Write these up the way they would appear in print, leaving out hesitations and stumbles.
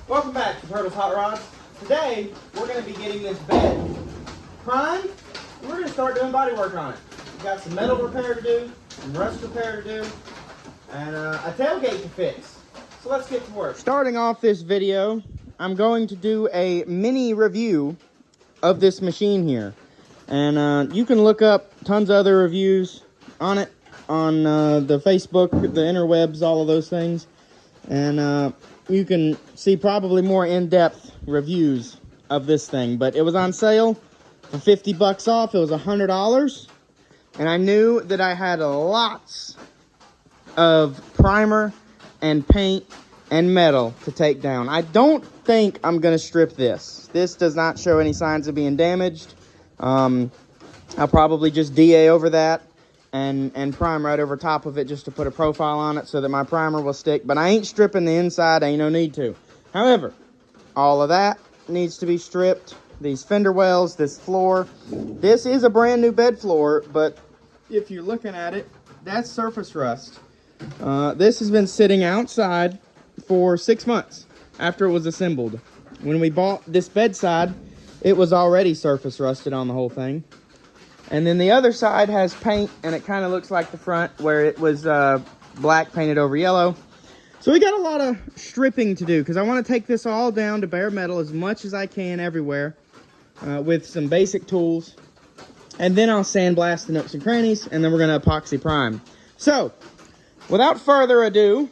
Welcome back to Turtle's Hot Rods. Today, we're going to be getting this bed primed, and we're going to start doing body work on it. We've got some metal repair to do, some rust repair to do, and a tailgate to fix. So let's get to work. Starting off this video, I'm going to do a mini review of this machine here. And you can look up tons of other reviews on it, on the Facebook, the interwebs, all of those things. And you can see probably more in-depth reviews of this thing. But it was on sale for 50 bucks off. It was $100. And I knew that I had lots of primer and paint and metal to take down. I don't think I'm going to strip this. This does not show any signs of being damaged. I'll probably just DA over that and prime right over top of it just to put a profile on it so that my primer will stick. But I ain't stripping the inside, ain't no need to. However, all of that needs to be stripped. These fender wells, this floor. This is a brand new bed floor, but if you're looking at it, that's surface rust. This has been sitting outside for 6 months after it was assembled. When we bought this bedside, it was already surface rusted on the whole thing. And then the other side has paint, and it kind of looks like the front where it was black painted over yellow. So we got a lot of stripping to do because I want to take this all down to bare metal as much as I can everywhere with some basic tools. And then I'll sandblast the nooks and crannies, and then we're going to epoxy prime. So, without further ado,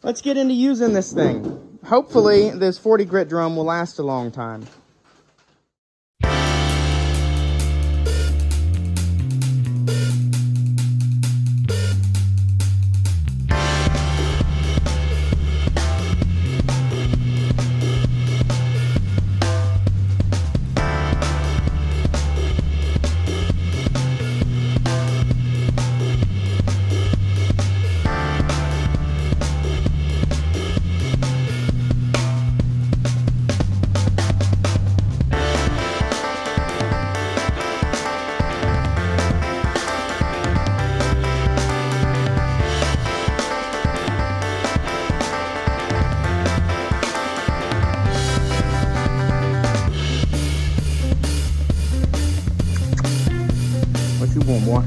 let's get into using this thing. Hopefully, this 40 grit drum will last a long time. What you want, boy?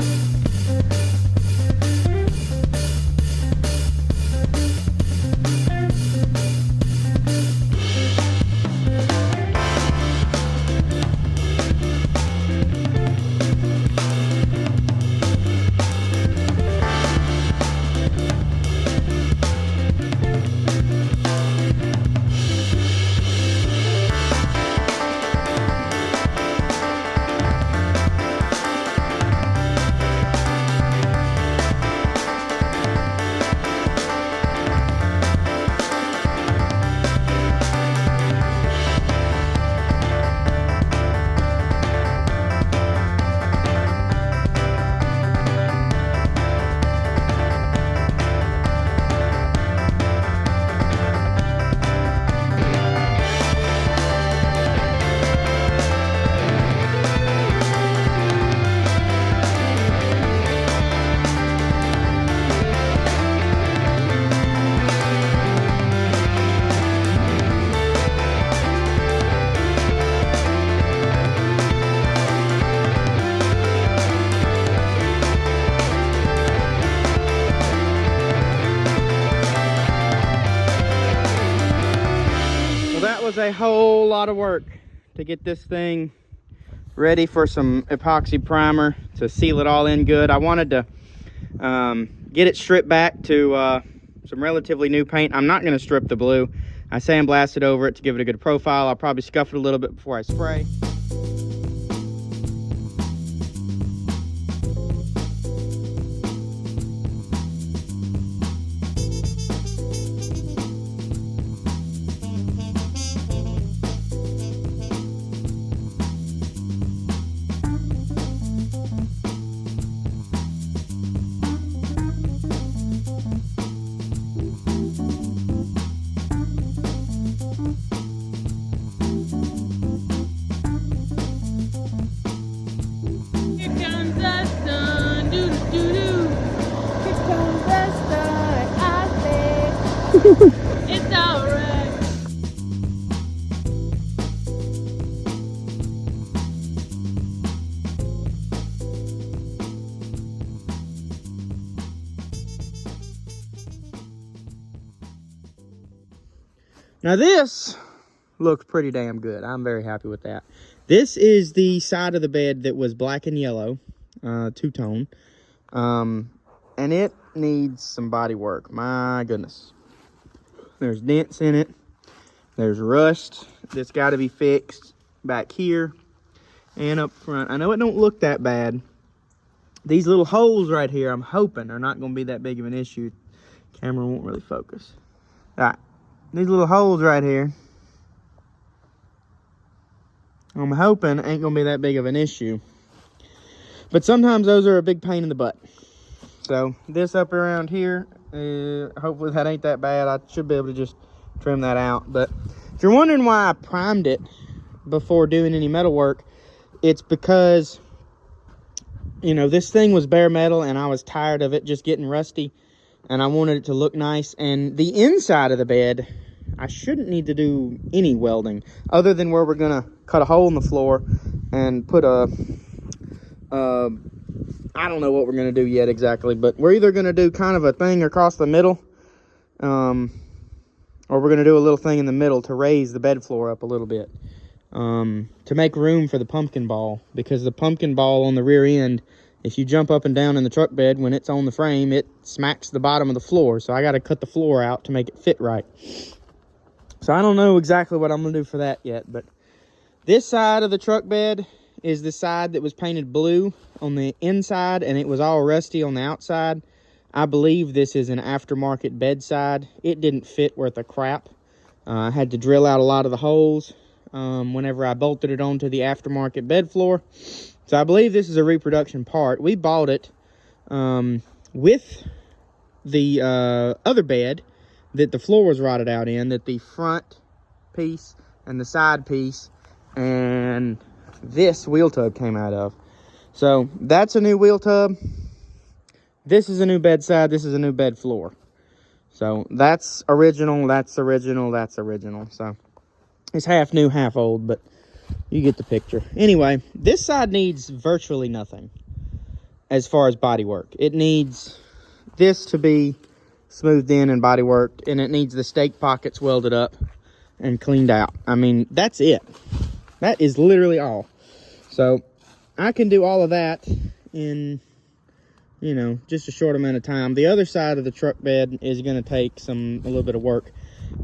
Was a whole lot of work to get this thing ready for some epoxy primer to seal it all in good. I wanted to get it stripped back to some relatively new paint. I'm not going to strip the blue. I sandblasted over it to give it a good profile. I'll probably scuff it a little bit before I spray. It's alright. Now this looks pretty damn good. I'm very happy with that. This is the side of the bed that was black and yellow, two-tone. And it needs some body work. My goodness. There's dents in it. There's rust that's got to be fixed back here and up front. I know it don't look that bad. These little holes right here, I'm hoping, are not going to be that big of an issue. Camera won't really focus. All right. These little holes right here, I'm hoping ain't going to be that big of an issue. But sometimes those are a big pain in the butt. So this up around here, hopefully that ain't that bad. I should be able to just trim that out. But if you're wondering why I primed it before doing any metal work, it's because, you know, this thing was bare metal and I was tired of it just getting rusty and I wanted it to look nice. And the inside of the bed, I shouldn't need to do any welding other than where we're gonna cut a hole in the floor and put a I don't know what we're gonna do yet exactly, but we're either gonna do kind of a thing across the middle, or we're gonna do a little thing in the middle to raise the bed floor up a little bit, to make room for the pumpkin ball, because the pumpkin ball on the rear end, if you jump up and down in the truck bed when it's on the frame, it smacks the bottom of the floor. So I got to cut the floor out to make it fit right. So I don't know exactly what I'm going to do for that yet, but this side of the truck bed is the side that was painted blue on the inside and it was all rusty on the outside. I believe this is an aftermarket bed side. It didn't fit worth a crap. I had to drill out a lot of the holes whenever I bolted it onto the aftermarket bed floor. So I believe this is a reproduction part. We bought it with the other bed that the floor was rotted out in, that the front piece and the side piece and this wheel tub came out of. So that's a new wheel tub. This is a new bed side. This is a new bed floor. So that's original, that's original, that's original. So it's half new, half old, but you get the picture. Anyway, this side needs virtually nothing as far as body work. It needs this to be smoothed in and body worked, and it needs the stake pockets welded up and cleaned out. I mean, that's it. That is literally all. So I can do all of that in, you know, just a short amount of time. The other side of the truck bed is going to take a little bit of work.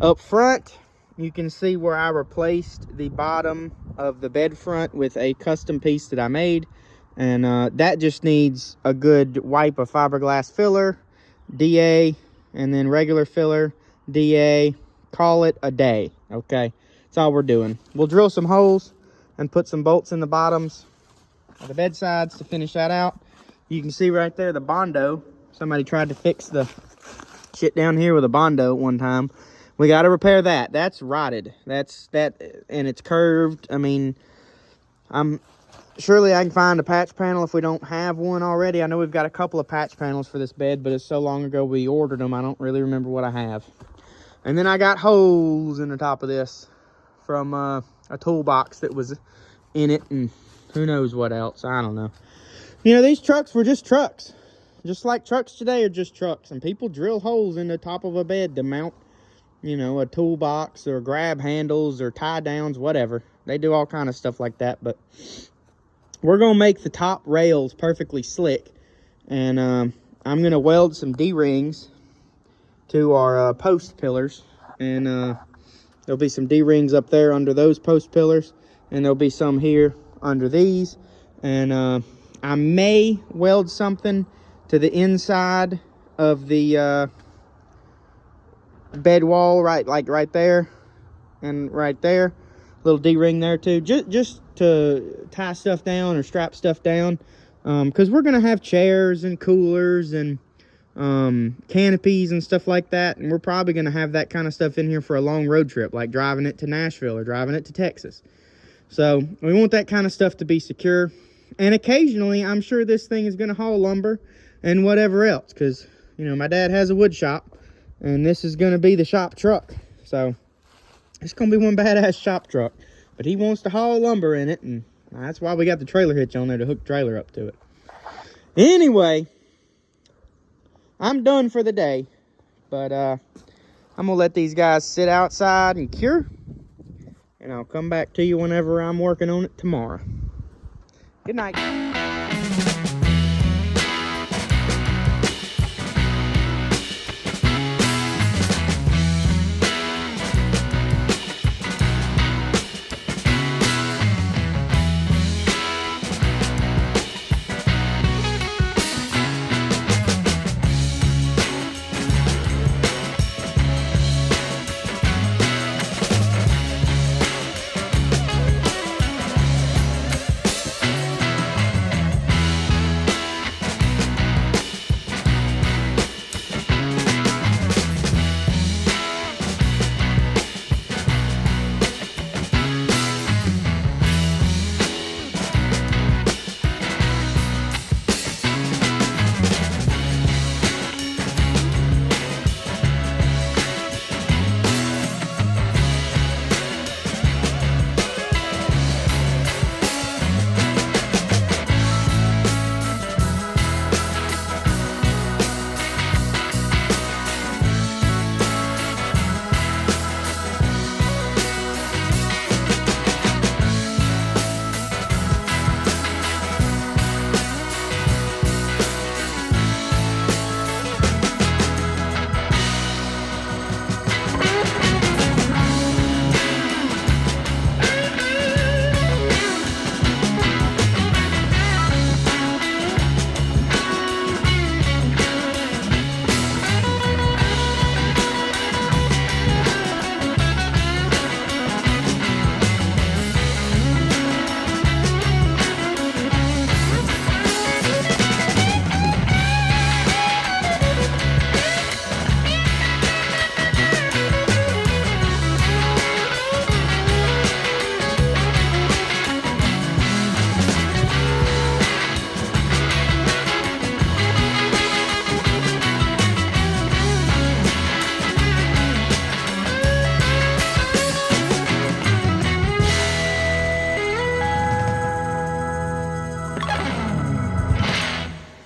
Up front, you can see where I replaced the bottom of the bed front with a custom piece that I made. And that just needs a good wipe of fiberglass filler, DA, and then regular filler, DA. Call it a day, okay? That's all we're doing. We'll drill some holes and put some bolts in the bottoms of the bed sides to finish that out. You can see right there the Bondo. Somebody tried to fix the shit down here with a Bondo one time. We got to repair that. That's rotted. That's that, and it's curved. I mean, surely I can find a patch panel if we don't have one already. I know we've got a couple of patch panels for this bed, but it's so long ago we ordered them, I don't really remember what I have. And then I got holes in the top of this from a toolbox that was in it, and who knows what else. I don't know. You know, these trucks were just trucks. Just like trucks today are just trucks. And people drill holes in the top of a bed to mount, you know, a toolbox or grab handles or tie downs, whatever. They do all kind of stuff like that. But we're going to make the top rails perfectly slick. And I'm going to weld some D-rings to our post pillars. And there'll be some D-rings up there under those post pillars. And there'll be some here under these. And I may weld something to the inside of the bed wall, right there and right there. Little D-ring there too, just to tie stuff down or strap stuff down, because we're gonna have chairs and coolers and canopies and stuff like that, and we're probably gonna have that kind of stuff in here for a long road trip, like driving it to Nashville or driving it to Texas. So we want that kind of stuff to be secure. And occasionally, I'm sure this thing is going to haul lumber and whatever else. Because, you know, my dad has a wood shop. And this is going to be the shop truck. So, it's going to be one badass shop truck. But he wants to haul lumber in it. And that's why we got the trailer hitch on there to hook the trailer up to it. Anyway, I'm done for the day. But I'm gonna let these guys sit outside and cure, and I'll come back to you whenever I'm working on it tomorrow. Good night.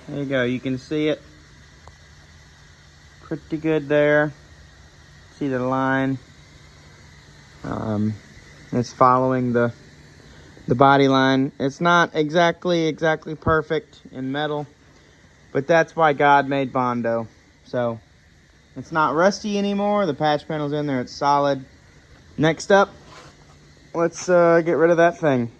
There you go, you can see it pretty good there. See the line. It's following the body line. It's not exactly perfect in metal, but that's why God made Bondo. So it's not rusty anymore. The patch panel's in there, it's solid. Next up, let's get rid of that thing.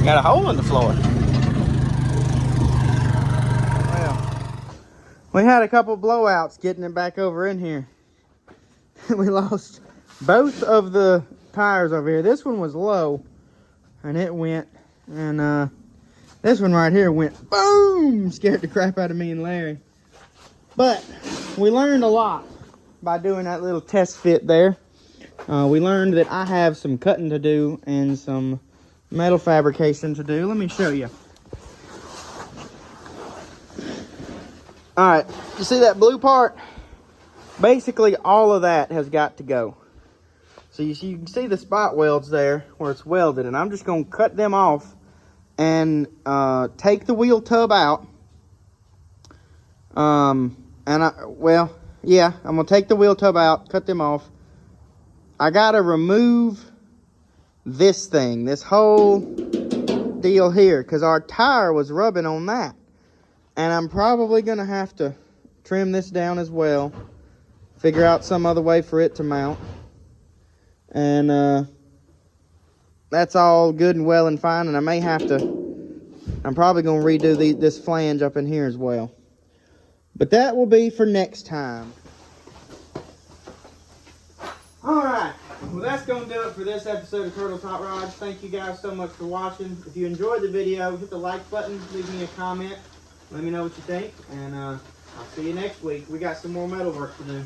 Got a hole in the floor. Well, we had a couple blowouts getting it back over in here. We lost both of the tires over here. This one was low, and it went, and this one right here went boom, scared the crap out of me and Larry. But we learned a lot by doing that little test fit there. We learned that I have some cutting to do and some metal fabrication to do. Let me show you. All right, you see that blue part? Basically, all of that has got to go. So you can see the spot welds there where it's welded, and I'm just going to cut them off and take the wheel tub out. I'm going to take the wheel tub out, cut them off. I got to remove this thing, this whole deal here, because our tire was rubbing on that. And I'm probably going to have to trim this down as well. Figure out some other way for it to mount. And that's all good and well and fine. And I may have to, I'm probably going to redo this flange up in here as well. But that will be for next time. Alright, well that's going to do it for this episode of Turtles Hot Rods. Thank you guys so much for watching. If you enjoyed the video, hit the like button, leave me a comment. Let me know what you think, and I'll see you next week. We got some more metal work to do.